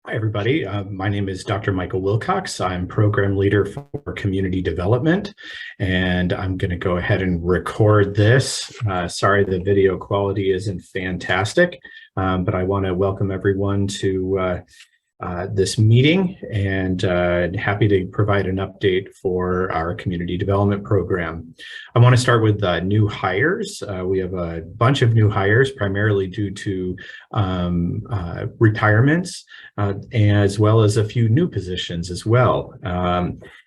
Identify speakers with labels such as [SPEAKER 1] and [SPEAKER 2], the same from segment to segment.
[SPEAKER 1] Hi, everybody. My name is Dr. Michael Wilcox. I'm program leader for community development, and I'm going to go ahead and record this. Sorry, the video quality isn't fantastic, but I want to welcome everyone to this meeting and happy to provide an update for our community development program. I want to start with new hires. We have a bunch of new hires, primarily due to retirements, as well as a few new positions as well.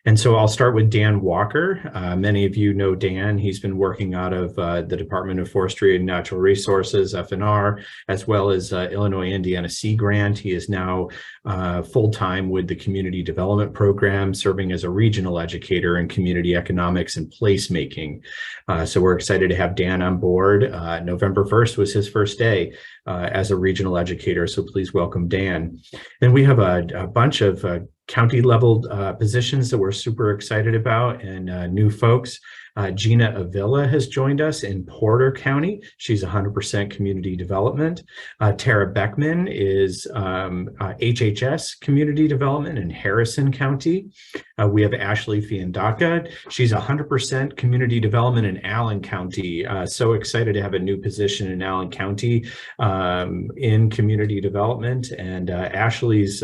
[SPEAKER 1] And so I'll start with Dan Walker. Many of you know Dan. He's been working out of the Department of Forestry and Natural Resources, FNR, as well as Illinois-Indiana Sea Grant. He is now full-time with the Community Development Program, serving as a regional educator in community economics and placemaking. So we're excited to have Dan on board. November 1st was his first day as a regional educator, so please welcome Dan. Then we have a bunch of county level positions that we're super excited about, and new folks. Gina Avila has joined us in Porter County. She's 100% community development. Tara Beckman is HHS community development in Harrison County. We have Ashley Fiandaca. She's 100% community development in Allen County. So excited to have a new position in Allen County in community development. And Ashley's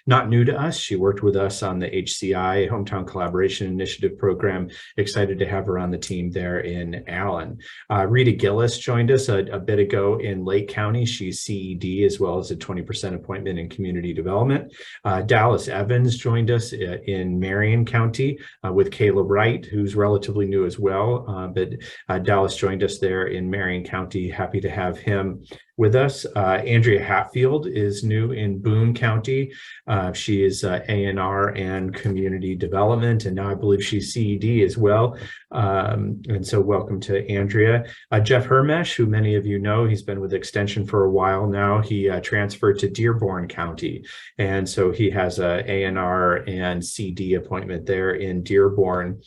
[SPEAKER 1] not new to us. She worked with us on the HCI, Hometown Collaboration Initiative program. Excited to have her on the team there in Allen. Rita Gillis joined us a bit ago in Lake County. She's CED as well as a 20% appointment in community development. Dallas Evans joined us in Marion County with Caleb Wright, who's relatively new as well. But Dallas joined us there in Marion County. Happy to have him with us. Andrea Hatfield is new in Boone County. She is A&R and community development, and now I believe she's CED as well. And so welcome to Andrea. Jeff Hermesh, who many of you know, he's been with Extension for a while now. He transferred to Dearborn County, and so he has a A&R and CD appointment there in Dearborn.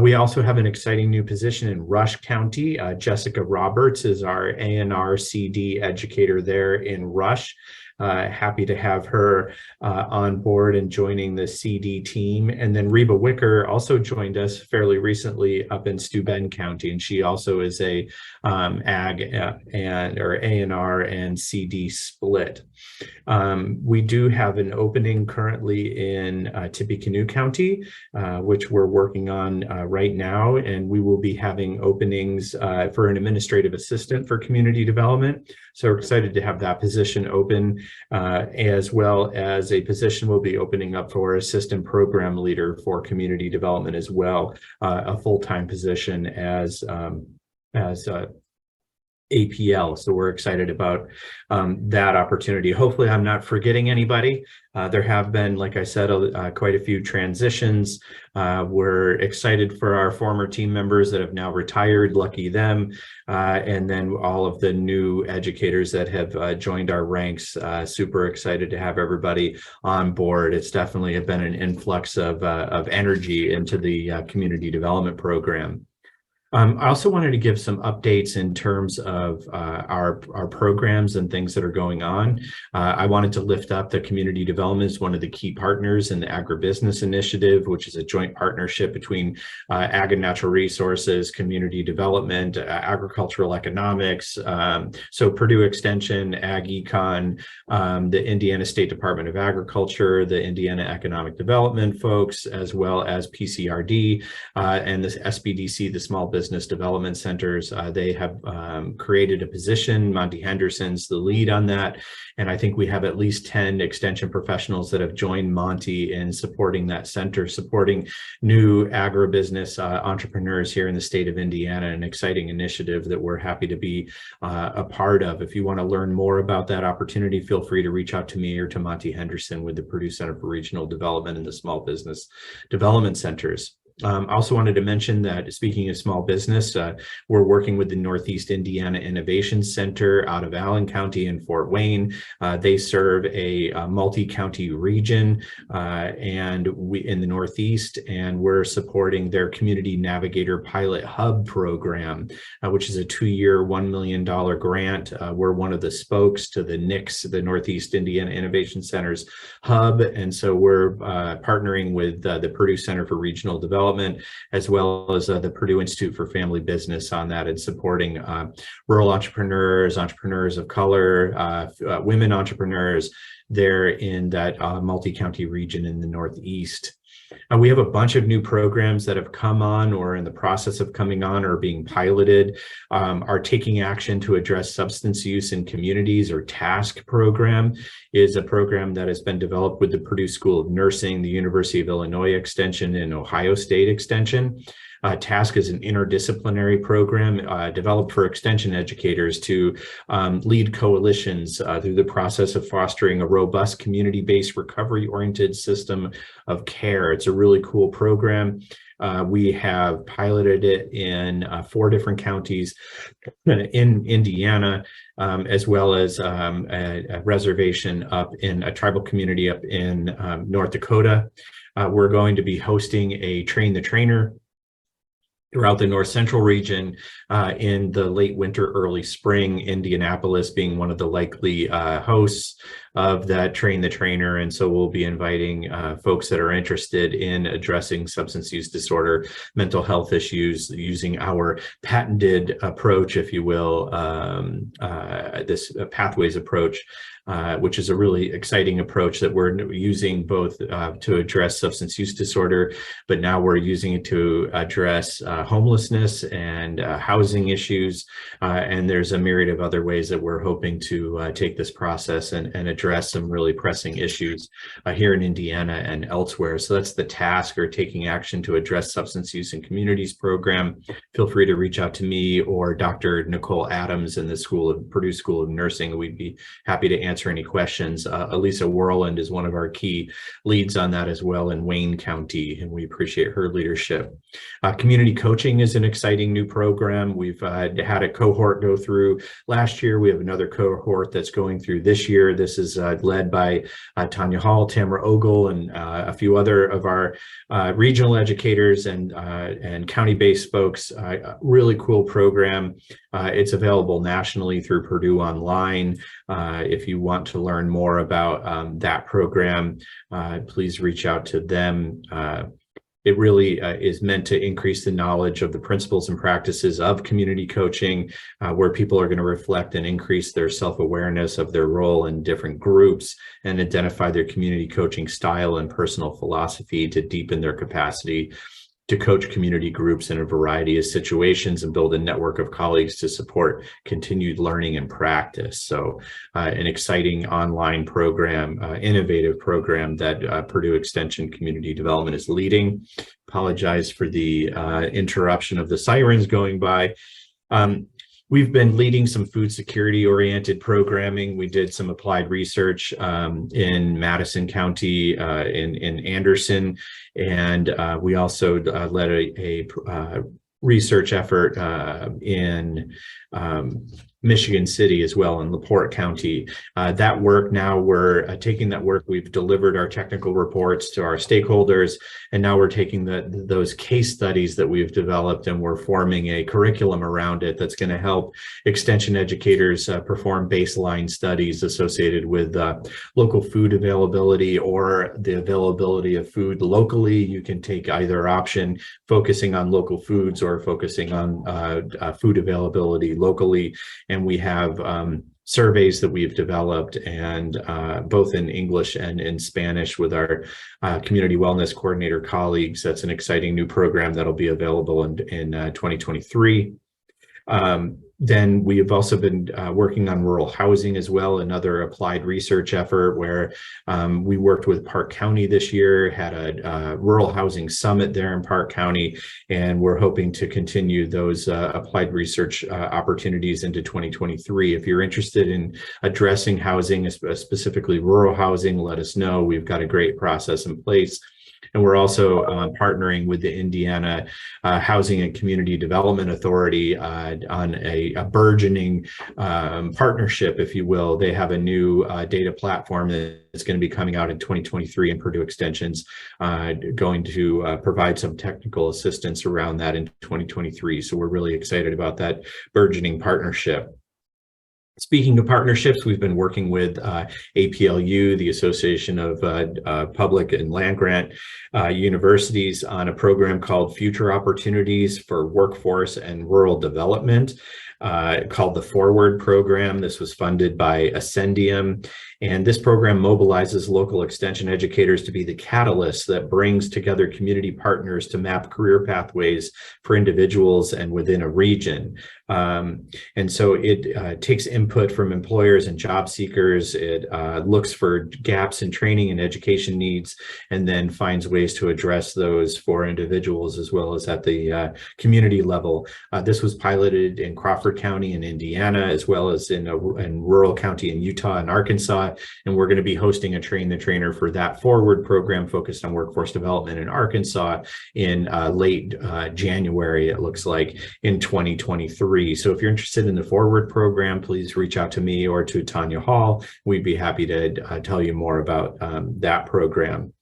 [SPEAKER 1] We also have an exciting new position in Rush County. Jessica Roberts is our A&R CD educator there in Rush. Happy to have her on board and joining the CD team. And then Reba Wicker also joined us fairly recently up in Steuben County, and she also is a ag or A&R and CD split. We do have an opening currently in Tippecanoe County, which we're working on right now, and we will be having openings for an administrative assistant for community development. So we're excited to have that position open, as well as a position will be opening up for assistant program leader for community development as well, a full-time position as APL. So we're excited about that opportunity. Hopefully I'm not forgetting anybody. There have been, like I said, quite a few transitions. We're excited for our former team members that have now retired, lucky them. And then all of the new educators that have joined our ranks, super excited to have everybody on board. It's definitely been an influx of energy into the community development program. I also wanted to give some updates in terms of our programs and things that are going on. I wanted to lift up the community development as one of the key partners in the Agribusiness Initiative, which is a joint partnership between Ag and Natural Resources, community development, agricultural economics, so Purdue Extension, Ag Econ, the Indiana State Department of Agriculture, the Indiana Economic Development folks, as well as PCRD and the SBDC, the Small Business Development Centers. They have created a position. Monty Henderson's the lead on that. And I think we have at least 10 extension professionals that have joined Monty in supporting that center, supporting new agribusiness entrepreneurs here in the state of Indiana, an exciting initiative that we're happy to be a part of. If you want to learn more about that opportunity, feel free to reach out to me or to Monty Henderson with the Purdue Center for Regional Development and the Small Business Development Centers. I also wanted to mention that, speaking of small business, we're working with the Northeast Indiana Innovation Center out of Allen County and Fort Wayne. They serve a multi-county region and we in the Northeast, and we're supporting their Community Navigator Pilot Hub program, which is a 2-year, $1 million grant. We're one of the spokes to the NICS, the Northeast Indiana Innovation Center's hub, and so we're partnering with the Purdue Center for Regional Development, as well as the Purdue Institute for Family Business on that, and supporting rural entrepreneurs, entrepreneurs of color, women entrepreneurs there in that multi-county region in the Northeast. We have a bunch of new programs that have come on or in the process of coming on or being piloted. Our Taking Action to Address Substance Use in Communities, or TASK program, is a program that has been developed with the Purdue School of Nursing, the University of Illinois Extension, and Ohio State Extension. TASK is an interdisciplinary program developed for extension educators to lead coalitions through the process of fostering a robust community-based recovery-oriented system of care. It's a really cool program. We have piloted it in 4 different counties in Indiana, as well as a reservation up in a tribal community up in North Dakota. We're going to be hosting a Train the Trainer throughout the North Central region in the late winter, early spring, Indianapolis being one of the likely hosts of that Train the Trainer. And so we'll be inviting folks that are interested in addressing substance use disorder, mental health issues, using our patented approach, if you will, this pathways approach, which is a really exciting approach that we're using both to address substance use disorder, but now we're using it to address homelessness and housing issues. And there's a myriad of other ways that we're hoping to take this process and address some really pressing issues here in Indiana and elsewhere. So that's the TASK, or Taking Action to Address Substance Use in Communities program. Feel free to reach out to me or Dr. Nicole Adams in the Purdue School of Nursing. We'd be happy to answer any questions. Elisa Worland is one of our key leads on that as well in Wayne County, and we appreciate her leadership. Community coaching is an exciting new program. We've had a cohort go through last year. We have another cohort that's going through this year. This is led by Tanya Hall, Tamara Ogle, and a few other of our regional educators and county-based folks. Really cool program. It's available nationally through Purdue Online. If you want to learn more about that program, please reach out to them. It really is meant to increase the knowledge of the principles and practices of community coaching, where people are going to reflect and increase their self-awareness of their role in different groups and identify their community coaching style and personal philosophy to deepen their capacity to coach community groups in a variety of situations and build a network of colleagues to support continued learning and practice. So an exciting online program, innovative program that Purdue Extension Community Development is leading. Apologize for the interruption of the sirens going by. We've been leading some food security oriented programming. We did some applied research in Madison County, in Anderson, and we also led a research effort in Michigan City as well, in LaPorte County. That work, now we're taking that work, we've delivered our technical reports to our stakeholders, and now we're taking those case studies that we've developed, and we're forming a curriculum around it that's going to help extension educators perform baseline studies associated with local food availability or the availability of food locally. You can take either option, focusing on local foods or focusing on food availability locally. And we have surveys that we've developed, and both in English and in Spanish with our community wellness coordinator colleagues. That's an exciting new program that'll be available in 2023. Then we have also been working on rural housing as well, another applied research effort where we worked with Park County this year, had a rural housing summit there in Park County, and we're hoping to continue those applied research opportunities into 2023. If you're interested in addressing housing, specifically rural housing, let us know. We've got a great process in place. And we're also partnering with the Indiana Housing and Community Development Authority on a burgeoning partnership, if you will. They have a new data platform that's going to be coming out in 2023, and Purdue Extension's going to provide some technical assistance around that in 2023. So we're really excited about that burgeoning partnership. Speaking of partnerships, we've been working with APLU, the Association of Public and Land Grant Universities, on a program called Future Opportunities for Workforce and Rural Development, called the Forward Program. This was funded by Ascendium, and this program mobilizes local extension educators to be the catalyst that brings together community partners to map career pathways for individuals and within a region. And so it takes input from employers and job seekers. It looks for gaps in training and education needs, and then finds ways to address those for individuals as well as at the community level. This was piloted in Crawford County in Indiana, as well as in rural county in Utah and Arkansas. And we're going to be hosting a Train the Trainer for that Forward program focused on workforce development in Arkansas in late January, it looks like, in 2023. So if you're interested in the Forward program, please reach out to me or to Tanya Hall. We'd be happy to tell you more about that program.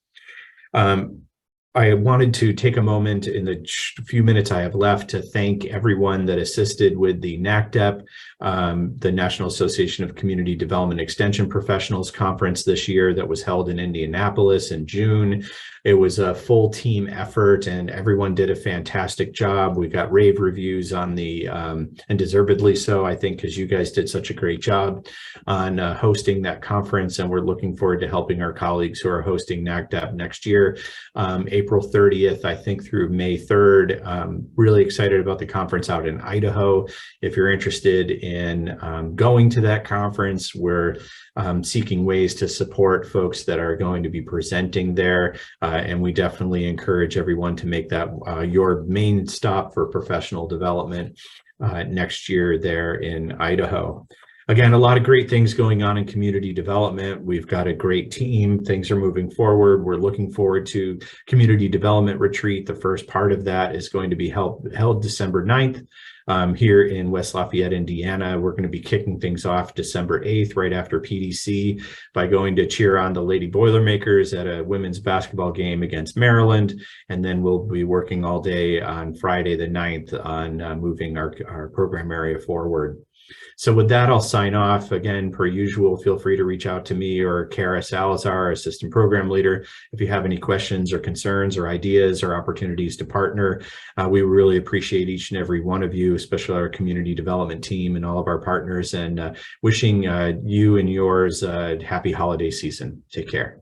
[SPEAKER 1] I wanted to take a moment in the few minutes I have left to thank everyone that assisted with the NACDEP, the National Association of Community Development Extension Professionals Conference this year that was held in Indianapolis in June. It was a full team effort and everyone did a fantastic job. We got rave reviews on the, and deservedly so, I think, because you guys did such a great job on hosting that conference, and we're looking forward to helping our colleagues who are hosting NACDEP next year. April 30th, I think, through May 3rd. Really excited about the conference out in Idaho. If you're interested in going to that conference, we're seeking ways to support folks that are going to be presenting there. And we definitely encourage everyone to make that your main stop for professional development next year there in Idaho. Again, a lot of great things going on in community development. We've got a great team. Things are moving forward. We're looking forward to Community Development Retreat. The first part of that is going to be held December 9th here in West Lafayette, Indiana. We're going to be kicking things off December 8th, right after PDC, by going to cheer on the Lady Boilermakers at a women's basketball game against Maryland. And then we'll be working all day on Friday the 9th on moving our program area forward. So with that, I'll sign off. Again, per usual, feel free to reach out to me or Kara Salazar, Assistant Program Leader, if you have any questions or concerns or ideas or opportunities to partner. We really appreciate each and every one of you, especially our community development team and all of our partners, and wishing you and yours a happy holiday season. Take care.